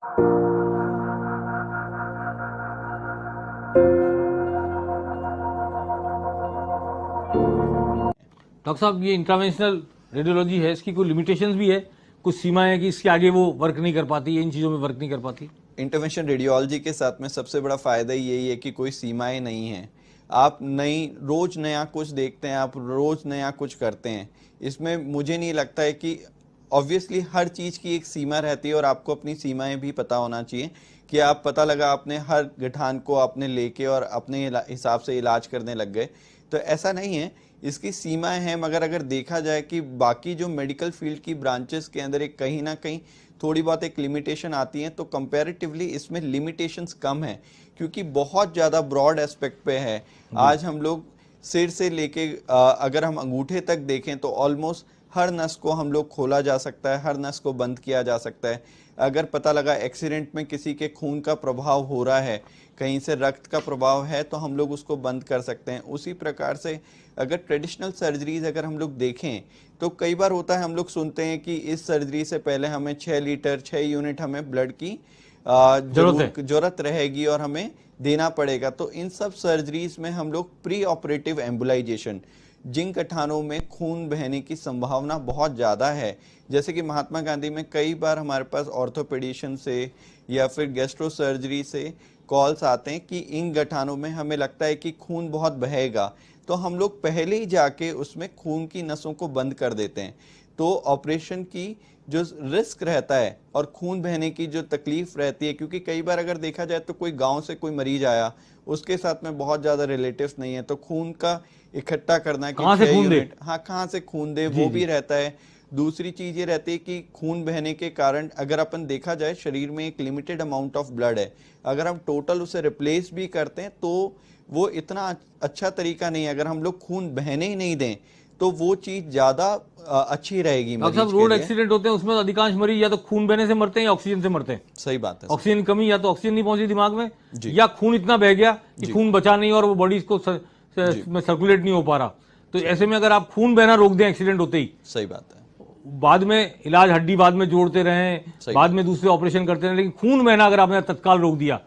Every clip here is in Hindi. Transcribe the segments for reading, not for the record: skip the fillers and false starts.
डॉक्टर साहब, ये इंटरवेंशनल रेडियोलॉजी है, इसकी कोई लिमिटेशंस भी है, कुछ सीमाएं हैं कि इसके आगे वो वर्क नहीं कर पाती है, इन चीज़ों में वर्क नहीं कर पाती? इंटरवेंशन रेडियोलॉजी के साथ में सबसे बड़ा फ़ायदा यही है कि कोई सीमाएं नहीं हैं। आप रोज़ नया कुछ देखते हैं, आप रोज़ नया कुछ करते हैं। इसमें मुझे नहीं लगता है कि ऑब्वियसली हर चीज़ की एक सीमा रहती है और आपको अपनी सीमाएं भी पता होना चाहिए कि आप पता लगा आपने हर गठान को आपने लेके और अपने हिसाब से इलाज करने लग गए, तो ऐसा नहीं है। इसकी सीमाएं हैं, मगर अगर देखा जाए कि बाकी जो मेडिकल फील्ड की ब्रांचेस के अंदर एक कहीं ना कहीं थोड़ी बहुत एक लिमिटेशन आती है, तो कंपैरेटिवली इसमें लिमिटेशंस कम है क्योंकि बहुत ज़्यादा ब्रॉड एस्पेक्ट पे है। आज हम लोग सिर से लेके अगर हम अंगूठे तक देखें तो ऑलमोस्ट हर नस को हम लोग खोला जा सकता है, हर नस को बंद किया जा सकता है। अगर पता लगा एक्सीडेंट में किसी के खून का प्रभाव हो रहा है, कहीं से रक्त का प्रभाव है, तो हम लोग उसको बंद कर सकते हैं। उसी प्रकार से अगर ट्रेडिशनल सर्जरीज अगर हम लोग देखें तो कई बार होता है, हम लोग सुनते हैं कि इस सर्जरी से पहले हमें 6 लीटर 6 यूनिट हमें ब्लड की जरूरत रहेगी और हमें देना पड़ेगा। तो इन सब सर्जरीज में हम लोग प्री ऑपरेटिव एम्बुलाइजेशन, जिन गठानों में खून बहने की संभावना बहुत ज़्यादा है, जैसे कि महात्मा गांधी में कई बार हमारे पास ऑर्थोपेडिशन से या फिर गैस्ट्रो सर्जरी से कॉल्स आते हैं कि इन गठानों में हमें लगता है कि खून बहुत बहेगा, तो हम लोग पहले ही जाके उसमें खून की नसों को बंद कर देते हैं। तो ऑपरेशन की जो रिस्क रहता है और खून बहने की जो तकलीफ रहती है, क्योंकि कई बार अगर देखा जाए तो कोई गांव से कोई मरीज आया, उसके साथ में बहुत ज़्यादा रिलेटिव्स नहीं है, तो खून का इकट्ठा करना है कि कहाँ से खून दे, हाँ कहाँ से खून दे, वो भी रहता है। दूसरी चीज़ ये रहती है कि खून बहने के कारण अगर अपन देखा जाए शरीर में एक लिमिटेड अमाउंट ऑफ ब्लड है, अगर हम टोटल उसे रिप्लेस भी करते हैं तो वो इतना अच्छा तरीका नहीं है। अगर हम लोग खून बहने ही नहीं दें तो वो चीज़ ज़्यादा अच्छी रहेगी। डॉक्टर साहब, रोड एक्सीडेंट होते हैं उसमें अधिकांश मरीज या तो खून बहने से मरते हैं या ऑक्सीजन से मरते हैं। सही बात है। ऑक्सीजन कमी, या तो ऑक्सीजन नहीं पहुंची दिमाग में, या खून इतना बह गया कि खून बचा नहीं और वो बॉडी को में सर्कुलेट नहीं हो पा रहा। तो ऐसे में अगर आप खून बहना रोक दें एक्सीडेंट होते ही, सही बात है, बाद में इलाज हड्डी बाद में जोड़ते रहें, बाद में दूसरे ऑपरेशन करते रहें, लेकिन खून बहना अगर आपने तत्काल रोक दिया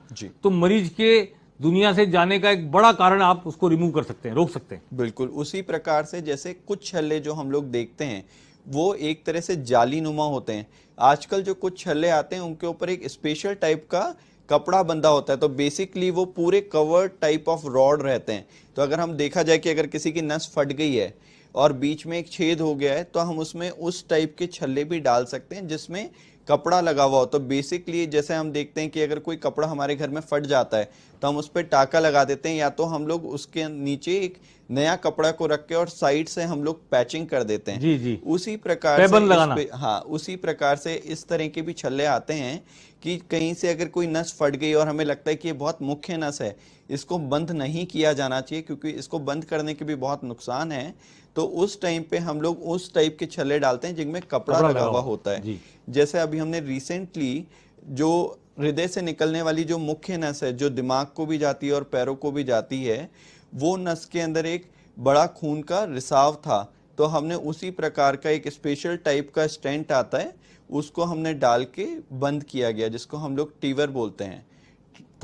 तो मरीज के दुनिया से जाने का एक बड़ा कारण आप उसको रिमूव कर सकते हैं, रोक सकते हैं। बिल्कुल उसी प्रकार से जैसे कुछ छल्ले जो हम लोग देखते हैं वो एक तरह से जाली नुमा होते हैं। आजकल जो कुछ छल्ले आते हैं उनके ऊपर एक स्पेशल टाइप का कपड़ा बंधा होता है, तो बेसिकली वो पूरे कवर्ड टाइप ऑफ रॉड रहते हैं। तो अगर हम देखा जाए कि अगर किसी की नस फट गई है और बीच में एक छेद हो गया है, तो हम उसमें उस टाइप के छल्ले भी डाल सकते हैं जिसमें कपड़ा लगा हुआ हो। तो बेसिकली जैसे हम देखते हैं कि अगर कोई कपड़ा हमारे घर में फट जाता है तो हम उस पर टाका लगा देते हैं, या तो हम लोग उसके नीचे एक नया कपड़ा को रख के और साइड से हम लोग पैचिंग कर देते हैं। जी। उसी प्रकार से उसी प्रकार से इस तरह के भी छल्ले आते हैं कि कहीं से अगर कोई नस फट गई और हमें लगता है कि ये बहुत मुख्य नस है, इसको बंद नहीं किया जाना चाहिए क्योंकि इसको बंद करने के भी बहुत नुकसान है, तो उस टाइम पे हम लोग उस टाइप के छल्ले डालते हैं जिनमें कपड़ा लगा हुआ होता है। जैसे अभी हमने रिसेंटली जो हृदय से निकलने वाली जो मुख्य नस है, जो दिमाग को भी जाती है और पैरों को भी जाती है, वो नस के अंदर एक बड़ा खून का रिसाव था, तो हमने उसी प्रकार का एक स्पेशल टाइप का स्टेंट आता है, उसको हमने डाल के बंद किया गया, जिसको हम लोग टीवर बोलते हैं,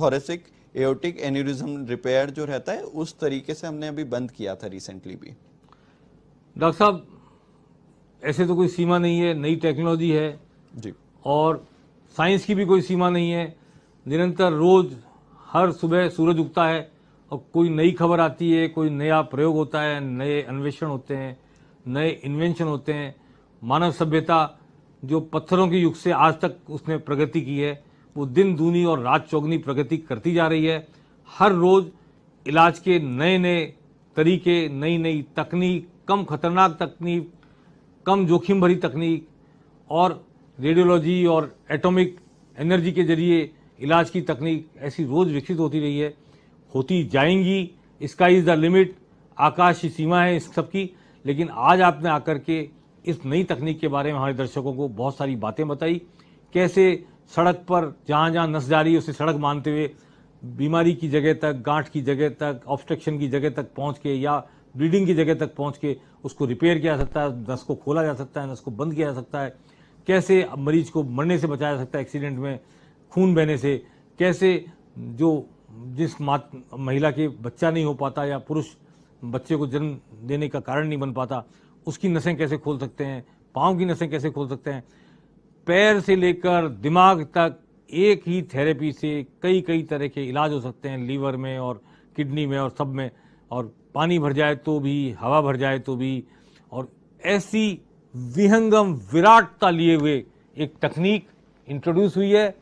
थोरेसिक एओर्टिक एन्यूरिज्म रिपेयर जो रहता है, उस तरीके से हमने अभी बंद किया था रिसेंटली भी। डॉक्टर साहब, ऐसे तो कोई सीमा नहीं है, नई टेक्नोलॉजी है जी, और साइंस की भी कोई सीमा नहीं है। निरंतर रोज हर सुबह सूरज उगता है और कोई नई खबर आती है, कोई नया प्रयोग होता है, नए अन्वेषण होते हैं, नए इन्वेंशन होते हैं। मानव सभ्यता जो पत्थरों के युग से आज तक उसने प्रगति की है, वो दिन दूनी और रात चौगनी प्रगति करती जा रही है। हर रोज इलाज के नए नए तरीके, नई नई तकनीक, कम खतरनाक तकनीक, कम जोखिम भरी तकनीक और रेडियोलॉजी और एटॉमिक एनर्जी के जरिए इलाज की तकनीक ऐसी रोज विकसित होती रही है, होती जाएंगी। स्काई इज द लिमिट, आकाश की सीमा है इस सब की। लेकिन आज आपने आकर के इस नई तकनीक के बारे में हमारे दर्शकों को बहुत सारी बातें बताई, कैसे सड़क पर जहाँ जहाँ नस जा रही है उसे सड़क मानते हुए बीमारी की जगह तक, गांठ की जगह तक, ऑब्स्ट्रक्शन की जगह तक पहुँच के या ब्लीडिंग की जगह तक पहुँच के उसको रिपेयर किया जा सकता है, नस को खोला जा सकता है, नस को बंद किया जा सकता है, कैसे मरीज को मरने से बचाया जा सकता है एक्सीडेंट में, खून बहने से, कैसे जिस महिला के बच्चा नहीं हो पाता या पुरुष बच्चे को जन्म देने का कारण नहीं बन पाता, उसकी नसें कैसे खोल सकते हैं, पाँव की नसें कैसे खोल सकते हैं, पैर से लेकर दिमाग तक एक ही थेरेपी से कई कई तरह के इलाज हो सकते हैं, लीवर में और किडनी में और सब में, और पानी भर जाए तो भी, हवा भर जाए तो भी। और ऐसी विहंगम विराटता लिए हुए एक तकनीक इंट्रोड्यूस हुई है।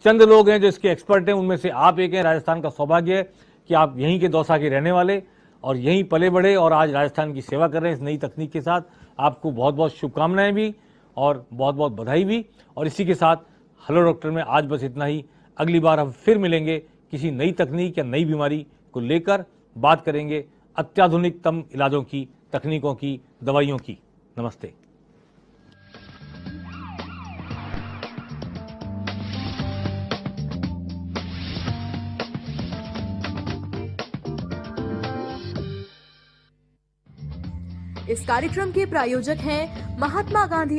चंद लोग हैं जो इसके एक्सपर्ट हैं, उनमें से आप एक हैं। राजस्थान का सौभाग्य है कि आप यहीं के दौसा के रहने वाले और यहीं पले बढ़े और आज राजस्थान की सेवा कर रहे हैं इस नई तकनीक के साथ। आपको बहुत बहुत शुभकामनाएं भी और बहुत बहुत बधाई भी। और इसी के साथ हेलो डॉक्टर में आज बस इतना ही। अगली बार हम फिर मिलेंगे किसी नई तकनीक या नई बीमारी को लेकर, बात करेंगे अत्याधुनिकतम इलाजों की, तकनीकों की, दवाइयों की। नमस्ते। इस कार्यक्रम के प्रायोजक हैं महात्मा गांधी